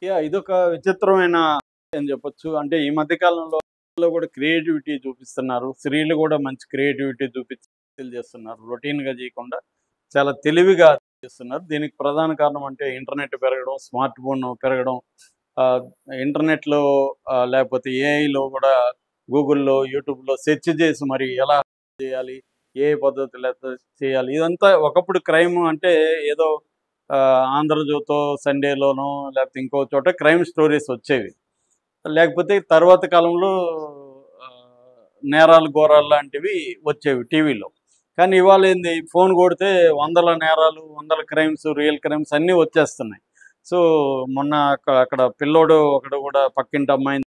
ఇదొక విచిత్రమైన అని చెప్పొచ్చు. అంటే ఈ మధ్య కాలంలో కూడా క్రియేటివిటీ చూపిస్తున్నారు. స్త్రీలు కూడా మంచి క్రియేటివిటీ చేస్తున్నారు. రొటీన్‌గా చేయకుండా చాలా తెలివిగా చేస్తున్నారు. దీనికి ప్రధాన కారణం అంటే ఇంటర్నెట్ పెరగడం, స్మార్ట్ ఫోన్ పెరగడం, ఆహ్, ఇంటర్నెట్‌లో లేకపోతే ఏఐలో కూడా గూగుల్‌లో, యూట్యూబ్‌లో సెర్చ్ చేసి మరి ఎలా చేయాలి? ఏ పద్ధతిలో చేయాలి? ఇదంతా ఒకప్పుడు క్రైమ్ అంటే ఏదో 'ఆంధ్రజ్యోతో', 'సండేలోనో' లేకపోతే ఇంకో చోట క్రైమ్ స్టోరీస్ వచ్చేవి. లేకపోతే తర్వాత కాలంలో నేరాలు, ఘోరాలు లాంటివి వచ్చేవి టీవీలో. కానీ ఇవాళ ఏంది ఫోన్ కొడితే వందల నేరాలు, వందల క్రైమ్స్, రియల్ క్రైమ్స్ అన్నీ వచ్చేస్తున్నాయి. సో, మొన్న అక్కడ పిల్లోడు ఒకడు కూడా పక్కింటి అమ్మాయిని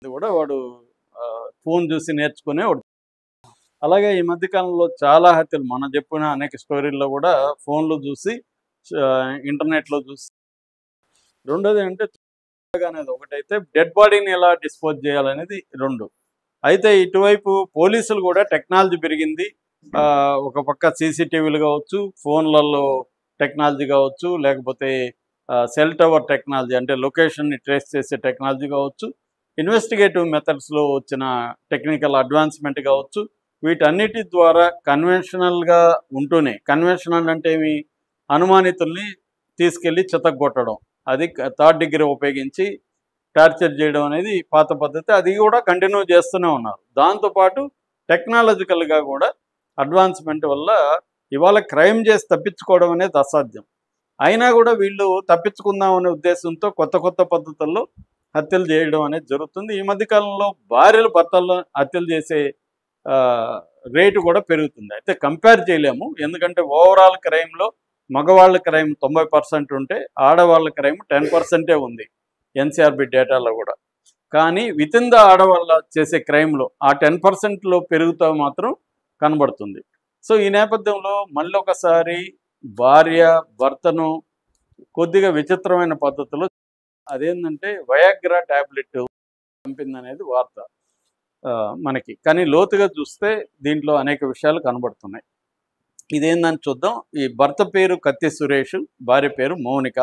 కూడా వాడు ఫోన్ చూసి నేర్చుకునే వాడు. అలాగే ఈ మధ్య కాలంలో చాలా హత్యలు మనం చెప్పిన అనేక స్టోరీల్లో కూడా ఫోన్‌లో చూసి ఇంటర్నెట్‌లో చూసి రెండోది అంటే అనేది ఒకటైతే డెడ్ బాడీని ఎలా డిస్పోజ్ చేయాలనేది 2. అయితే ఇటువైపు పోలీసులు కూడా టెక్నాలజీ పెరిగింది. ఒక పక్క సీసీటీవీలు కావచ్చు, ఫోన్లలో టెక్నాలజీ కావచ్చు, లేకపోతే సెల్ టవర్ టెక్నాలజీ అంటే లొకేషన్‌ని ట్రేస్ చేసే టెక్నాలజీ కావచ్చు, ఇన్వెస్టిగేటివ్ మెథడ్స్‌లో వచ్చిన టెక్నికల్ అడ్వాన్స్‌మెంట్ కావచ్చు, వీటన్నిటి ద్వారా కన్వెన్షనల్‌గా ఉంటూనే కన్వెన్షనల్ అంటే ఏమి అనుమానితుల్ని తీసుకెళ్ళి చితగ్గొట్టడం. అది థర్డ్ డిగ్రీ ఉపయోగించి టార్చర్ చేయడం అనేది పాత పద్ధతి. అది కూడా కంటిన్యూ చేస్తూనే ఉన్నారు. దాంతోపాటు టెక్నాలజికల్‌గా కూడా అడ్వాన్స్‌మెంట్ వల్ల ఇవాళ క్రైమ్ చేసి తప్పించుకోవడం అనేది అసాధ్యం. అయినా కూడా వీళ్ళు తప్పించుకుందాం అనే ఉద్దేశంతో కొత్త కొత్త పద్ధతుల్లో హత్యలు చేయడం అనేది జరుగుతుంది. ఈ మధ్య కాలంలో భార్యలు భర్తలను హత్యలు చేసే రేటు కూడా పెరుగుతుంది. అయితే కంపేర్ చేయలేము. ఎందుకంటే ఓవరాల్ క్రైమ్‌లో మగవాళ్ళ క్రైమ్ 90% ఉంటే ఆడవాళ్ళ క్రైమ్ 10%ఏ ఉంది ఎన్‌సీఆర్‌బీ డేటాలో కూడా. కానీ వితిన్ ద ఆడవాళ్ళ చేసే క్రైమ్‌లో ఆ 10%లో పెరుగుతా మాత్రం కనబడుతుంది. సో, ఈ నేపథ్యంలో మళ్ళొకసారి భార్య భర్తను కొద్దిగా విచిత్రమైన పద్ధతిలో అదేంటంటే వయాగ్రా టాబ్లెట్ చంపిందనేది వార్త మనకి. కానీ లోతుగా చూస్తే దీంట్లో అనేక విషయాలు కనబడుతున్నాయి. ఇదేందని చూద్దాం. ఈ భర్త పేరు కత్తి సురేష్, భార్య పేరు మౌనిక.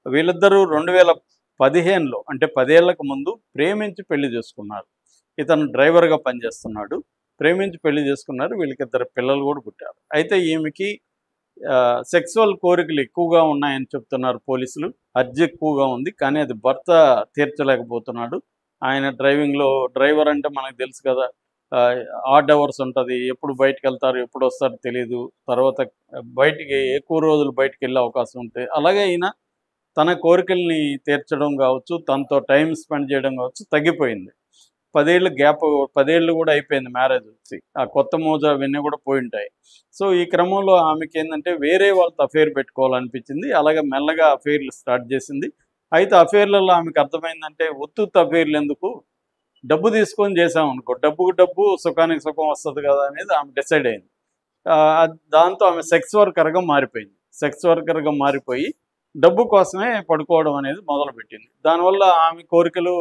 వీళ్ళిద్దరూ 2015లో అంటే 10 ఏళ్లకు ముందు ప్రేమించి పెళ్లి చేసుకున్నారు. ఇతను డ్రైవర్‌గా పనిచేస్తున్నాడు. ప్రేమించి పెళ్లి చేసుకున్నారు. వీళ్ళకిద్దరు పిల్లలు కూడా పుట్టారు. అయితే ఈమెకి సెక్సువల్ కోరికలు ఎక్కువగా ఉన్నాయని చెప్తున్నారు పోలీసులు. అర్జ్ ఎక్కువగా ఉంది. కానీ అది భర్త తీర్చలేకపోతున్నాడు. ఆయన డ్రైవర్ అంటే మనకు తెలుసు కదా! ఆడ్ అవర్స్ ఉంటది. ఎప్పుడు బయటికెళ్తారు, ఎప్పుడొస్తారో తెలీదు. తర్వాత బయటికి ఎక్కువ రోజులు బయటికెళ్ళే అవకాశం ఉంటాయి. అలాగే ఈయన తన కోరికల్ని తీర్చడం కావచ్చు, తనతో టైం స్పెండ్ చేయడం కావచ్చు తగ్గిపోయింది. 10 ఏళ్ల గ్యాప్ 10 ఏళ్ళు కూడా అయిపోయింది మ్యారేజ్ వచ్చి. ఆ కొత్త మోజు అవన్నీ కూడా పోయుంటాయి. సో, ఈ క్రమంలో ఆమెకేందంటే వేరే వాళ్ళతో అఫెయిర్ పెట్టుకోవాలనిపించింది. అలాగే మెల్లగా అఫెయిర్‌లు స్టార్ట్ చేసింది. అయితే అఫెయిర్‌లలో ఆమెకు అర్థమైందంటే ఉత్తుత్తి అఫెయిర్‌లు ఎందుకు? డబ్బు తీసుకొని చేశామనుకో, డబ్బుకు డబ్బు, సుఖానికి సుఖం వస్తది కదా అనేది ఆమె డిసైడ్ అయింది. దాంతో ఆమె సెక్స్ వర్కర్‌గా మారిపోయింది. సెక్స్ వర్కర్‌గా మారిపోయి డబ్బు కోసమే పడుకోవడం అనేది మొదలుపెట్టింది. దానివల్ల ఆమె కోరికలు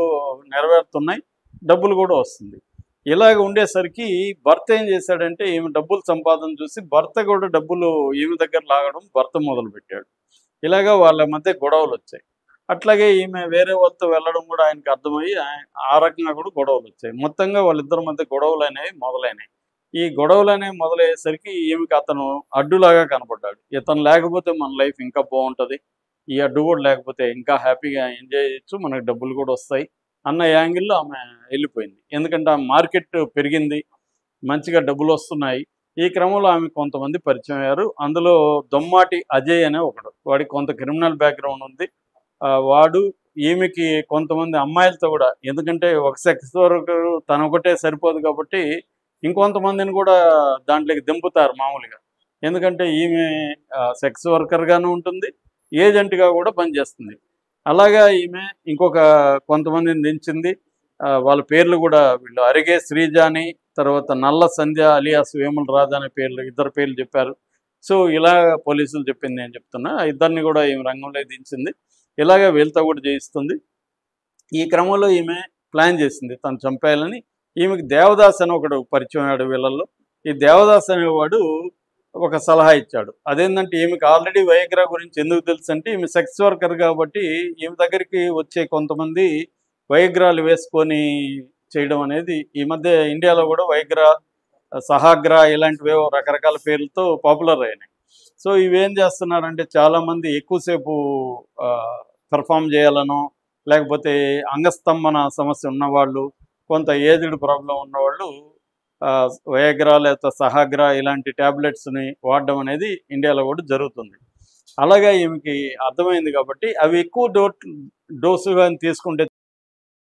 నెరవేరుతున్నాయి. డబ్బులు కూడా వస్తుంది. ఇలాగ ఉండేసరికి భర్త ఏం చేశాడంటే ఈమె డబ్బులు సంపాదన చూసి భర్త కూడా డబ్బులు ఈమె దగ్గర లాగడం భర్త మొదలుపెట్టాడు. ఇలాగ వాళ్ళ మధ్య గొడవలొచ్చాయి. అట్లాగే ఈమె వేరే వాళ్ళతో వెళ్ళడం కూడా ఆయనకు అర్థమయ్యి ఆ రకంగా కూడా గొడవలొచ్చాయి. మొత్తంగా వాళ్ళిద్దరి మధ్య గొడవలనేవి మొదలైనాయి. ఈ గొడవలనేవి మొదలయ్యేసరికి ఈమెకి అతను అడ్డులాగా కనపడ్డాడు. ఇతను లేకపోతే మన లైఫ్ ఇంకా బావుంటది. ఈ అడ్డు కూడా లేకపోతే ఇంకా హ్యాపీగా ఎంజాయ్ చేయొచ్చు. మనకు డబ్బులు కూడా వస్తాయి అన్న యాంగిల్‌లో ఆమె ఎళ్ళిపోయింది. ఎందుకంటే ఆ మార్కెట్ పెరిగింది. మంచిగా డబ్బులొస్తున్నాయి. ఈ క్రమంలో ఆమెకు కొంతమంది పరిచయం అయ్యారు. అందులో దొమ్మాటి అజయ్ అనే ఒకడు. వాడికి కొంత క్రిమినల్ బ్యాక్‌గ్రౌండ్ ఉంది. వాడు ఈమెకి కొంతమంది అమ్మాయిలతో కూడా ఎందుకంటే ఒక సెక్స్ వర్కరు తనొకటే సరిపోదు కాబట్టి ఇంకొంతమందిని కూడా దాంట్లోకి దింపుతారు మామూలుగా. ఎందుకంటే ఈమె సెక్స్ వర్కర్‌గాను ఉంటుంది. ఏజెంట్‌గా కూడా పనిచేస్తుంది. అలాగా ఈమె ఇంకొక కొంతమందిని దించింది. వాళ్ళ పేర్లు కూడా వీళ్ళు అరిగే శ్రీజ అని, తర్వాత నల్ల సంధ్య అలియాస్ వేముల రాధ అనే ఇద్దరు పేర్లు చెప్పారు. సో, ఇలా పోలీసులు చెప్పింది నేను చెప్తున్నా. ఇద్దరిని కూడా ఈమె రంగంలోకి దించింది. ఇలాగ వీళ్ళతో కూడా చేయిస్తుంది. ఈ క్రమంలో ఈమె ప్లాన్ చేసింది తను చంపేయాలని. ఈమెకి దేవదాస్ అని ఒకడు పరిచయం అయ్యాడు వీళ్ళల్లో. ఈ దేవదాస్ అనేవాడు ఒక సలహా ఇచ్చాడు. అదేంటంటే ఈమెకి ఆల్రెడీ వయాగ్రా గురించి ఎందుకు తెలుసు అంటే ఈమె సెక్స్ వర్కర్ కాబట్టి ఈమె దగ్గరికి వచ్చే కొంతమంది వయాగ్రాలు వేసుకొని చేయడం అనేది ఈ మధ్య ఇండియాలో కూడా వయాగ్రా, సహాగ్రా ఇలాంటివేవో రకరకాల పేర్లతో పాపులర్ అయినాయి. సో ఇవేం చేస్తున్నారంటే చాలామంది ఎక్కువసేపు పెర్ఫామ్ చేయాలనో, లేకపోతే అంగస్తంభన సమస్య ఉన్నవాళ్ళు, కొంత ఏజ్డ్ ప్రాబ్లం ఉన్నవాళ్ళు వయాగ్రా లేకపోతే సహాగ్రా ఇలాంటి ట్యాబ్లెట్స్ని వాడడం అనేది ఇండియాలో కూడా జరుగుతుంది. అలాగే ఈమెకి అర్థమైంది కాబట్టి అవి ఎక్కువ డోసుగా తీసుకుంటే